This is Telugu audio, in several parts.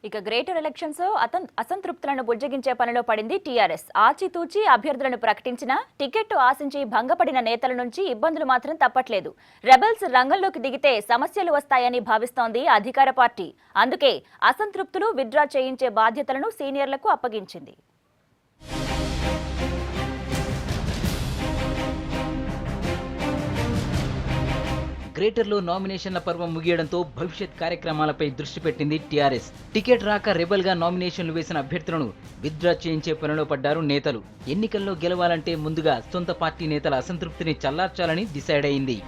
ఇక గ్రేటర్ ఎలక్షన్స్ అసంతృప్తులను బుజ్జగించే పనిలో పడింది టీఆర్ఎస్. ఆచితూచి అభ్యర్థులను ప్రకటించినా టికెట్ ఆశించి భంగపడిన నేతల నుంచి ఇబ్బందులు మాత్రం తప్పట్లేదు. రెబల్స్ రంగంలోకి దిగితే సమస్యలు వస్తాయని భావిస్తోంది అధికార పార్టీ. అందుకే అసంతృప్తులు విత్డ్రా చేయించే బాధ్యతలను సీనియర్లకు అప్పగించింది. గ్రేటర్లో నామినేషన్ల పర్వం ముగియడంతో భవిష్యత్ కార్యక్రమాలపై దృష్టి పెట్టింది టీఆర్ఎస్. టికెట్ రాక రెబల్ గా నామినేషన్లు వేసిన అభ్యర్థులను విత్డ్రా చేయించే పనిలో పడ్డారు నేతలు. ఎన్నికల్లో గెలవాలంటే ముందుగా సొంత పార్టీ నేతల అసంతృప్తిని చల్లార్చాలని డిసైడ్ అయింది.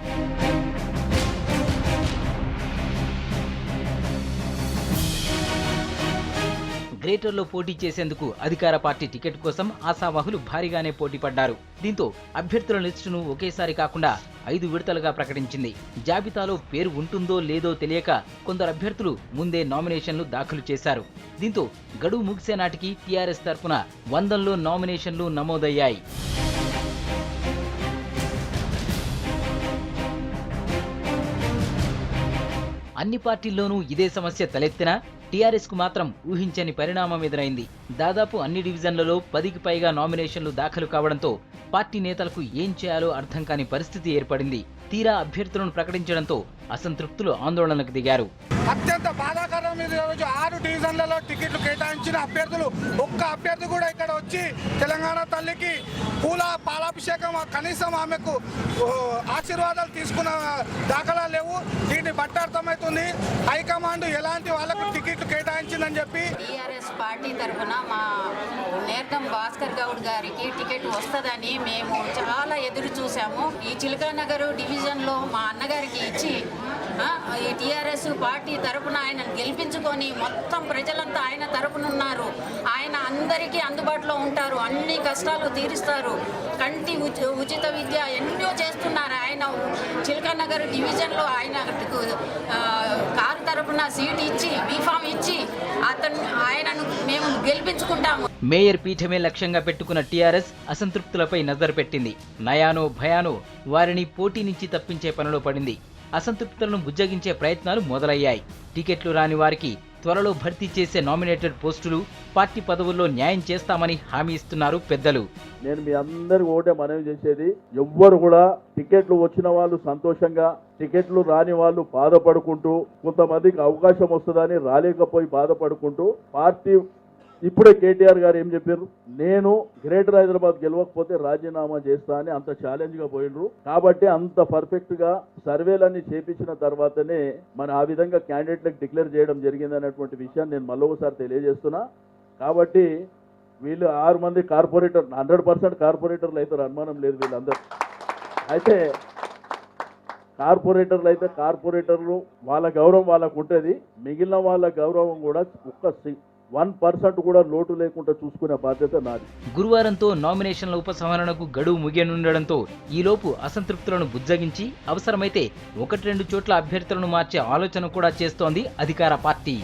గ్రేటర్లో పోటీ చేసేందుకు అధికార పార్టీ టికెట్ కోసం ఆశావాహులు భారీగానే పోటీ పడ్డారు. దీంతో అభ్యర్థుల లిస్టును ఒకేసారి కాకుండా 5 విడతలుగా ప్రకటించింది. జాబితాలో పేరు ఉంటుందో లేదో తెలియక కొందరు అభ్యర్థులు ముందే నామినేషన్లు దాఖలు చేశారు. దీంతో గడువు ముగిసే నాటికి టీఆర్ఎస్ తరఫున వందల్లో నామినేషన్లు నమోదయ్యాయి. అన్ని పార్టీల్లోనూ ఇదే సమస్య తలెత్తినా టీఆర్ఎస్ కు మాత్రం ఊహించని పరిణామం ఎదురైంది. దాదాపు అన్ని డివిజన్లలో 10కి పైగా నామినేషన్లు దాఖలు కావడంతో పార్టీ నేతలకు ఏం చేయాలో అర్థం కాని పరిస్థితి ఏర్పడింది. తీరా అభ్యర్థులను ప్రకటించడంతో అసంతృప్తులు ఆందోళనకు దిగారు. అత్యంత బాధాకరం. ఈ రోజు 6 డివిజన్లలో టికెట్లు కేటాయించిన అభ్యర్థులు ఒక్క అభ్యర్థి కూడా ఇక్కడ వచ్చి తెలంగాణ తల్లికి పూల పాలాభిషేకం కనీసం ఆమెకు ఆశీర్వాదాలు తీసుకున్న దాఖలా లేవు. దీన్ని బట్టి అర్థమవుతుంది హైకమాండ్ ఎలాంటి వాళ్ళకు టికెట్లు కేటాయించిందని చెప్పి. టీఆర్ఎస్ పార్టీ తరఫున మా నేర్గం భాస్కర్ గౌడ్ గారికి టికెట్ వస్తుందని మేము చాలా ఎదురు చూసాము. ఈ చిలకానగర్ డివిజన్లో మా అన్నగారికి ఇచ్చి ఈ టీఆర్ఎస్ పార్టీ తరఫున ఆయన గెలిపించుకొని మొత్తం ప్రజలంతా ఆయన తరఫున ఉన్నారు. ఆయన అందరికీ అందుబాటులో ఉంటారు, అన్ని కష్టాలు తీరుస్తారు, కంటి ఉచిత విద్య ఎన్నో చేస్తున్నారు. ఆయన చిలకానగర్ డివిజన్లో ఆయన కారు తరఫున సీట్ ఇచ్చి బీఫామ్ ఇచ్చి ఆయనను మేము గెలిపించుకుంటాము. మేయర్ పీఠమే లక్ష్యంగా పెట్టుకున్న టీఆర్ఎస్ అసంతృప్తులపై నజరు పెట్టింది. నయానో భయానో వారిని పోటీ నుంచి తప్పించే పనిలో పడింది. అసంతృప్తులను బుజ్జగించే ప్రయత్నాలు మొదలయ్యాయి. టికెట్లు రాని వారికి త్వరలో భర్తీ చేసే నామినేటెడ్ పోస్టులు, పార్టీ పదవుల్లో న్యాయం చేస్తామని హామీ ఇస్తున్నారు పెద్దలు. నేను మీ అందరికి ఒకటే మనవి చేసేది, ఎవ్వరు కూడా టికెట్లు వచ్చిన వాళ్ళు సంతోషంగా, టికెట్లు రాని వాళ్ళు బాధపడుకుంటూ, కొంతమందికి అవకాశం వస్తుందని రాలేకపోయి బాధపడుకుంటూ, పార్టీ ఇప్పుడే కేటీఆర్ గారు ఏం చెప్పారు, నేను గ్రేటర్ హైదరాబాద్ గెలవకపోతే రాజీనామా చేస్తా అని అంత ఛాలెంజ్ గా పోయినరు. కాబట్టి అంత పర్ఫెక్ట్ గా సర్వేలన్నీ చేపించిన తర్వాతనే మన ఆ విధంగా క్యాండిడేట్లకు డిక్లేర్ చేయడం జరిగింది అనేటువంటి విషయాన్ని నేను మళ్ళొకసారి తెలియజేస్తున్నా. కాబట్టి వీళ్ళు 6 మంది కార్పొరేటర్ 100% కార్పొరేటర్లు అయితే అనుమానం లేదు వీళ్ళందరూ. అయితే కార్పొరేటర్లు అయితే కార్పొరేటర్లు వాళ్ళ గౌరవం వాళ్ళకు ఉంటుంది. మిగిలిన వాళ్ళ గౌరవం కూడా 1% కూడా లోటు లేకుండా చూసుకునే బాధ్యత నాది. గురువారంతో నామినేషన్ల ఉపసంహరణకు గడువు ముగియనుండడంతో ఈలోపు అసంతృప్తులను బుజ్జగించి అవసరమైతే 1-2 చోట్ల అభ్యర్థులను మార్చే ఆలోచన కూడా చేస్తోంది అధికార పార్టీ.